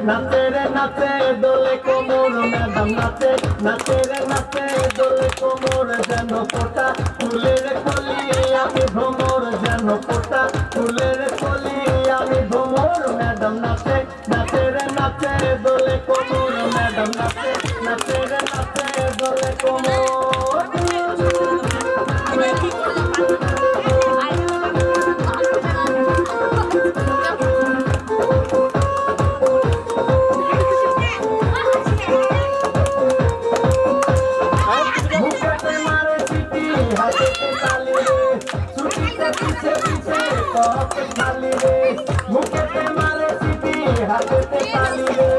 नाचे रे नाचे दोले कोमर मैडम नाचे नाचे रे नाचे दोले कोमर जेन फोटा फुलेर कली आमी भ्रमर जेन फोटा फुलेर कली आमी भ्रमर मैडम नाचे नाचे रे नाचे दोले कोमर मैडम नाचे नाचे रे नाचे दोले कोमर खाली रे मुके पे मारे सीटी हाथे पे खाली रे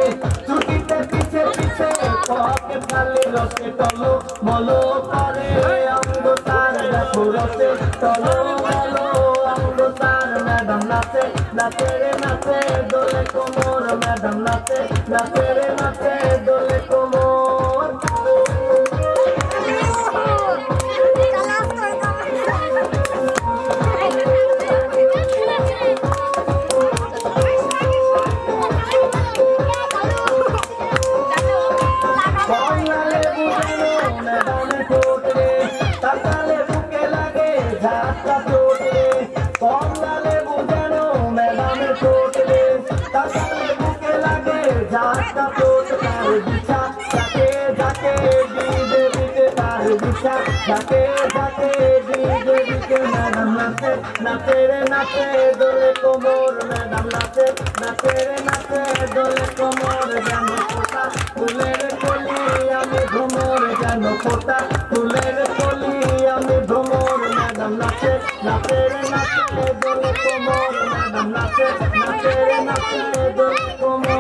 छुटी पे पीछे पीछे पॉके खाली रस्ते टलो मलो करे अंगो तार देखो रस्ते टलो मलो अंगो तार मैडम नाचे नाचे रे नाचे दोले कोमर मैडम नाचे नाचे रे नाचे दोले कोमर जाके जाके डीजे के मैडम नाचे नाचे रे नाचे दोले कोमर मैडम नाचे नाचे रे नाचे दोले कोमर जेन फोटा फुलेर कली आमी भ्रमर जेन फोटा फुलेर कली आमी भ्रमर मैडम नाचे नाचे रे नाचे दोले कोमर मैडम नाचे नाचे रे नाचे दोले कोमर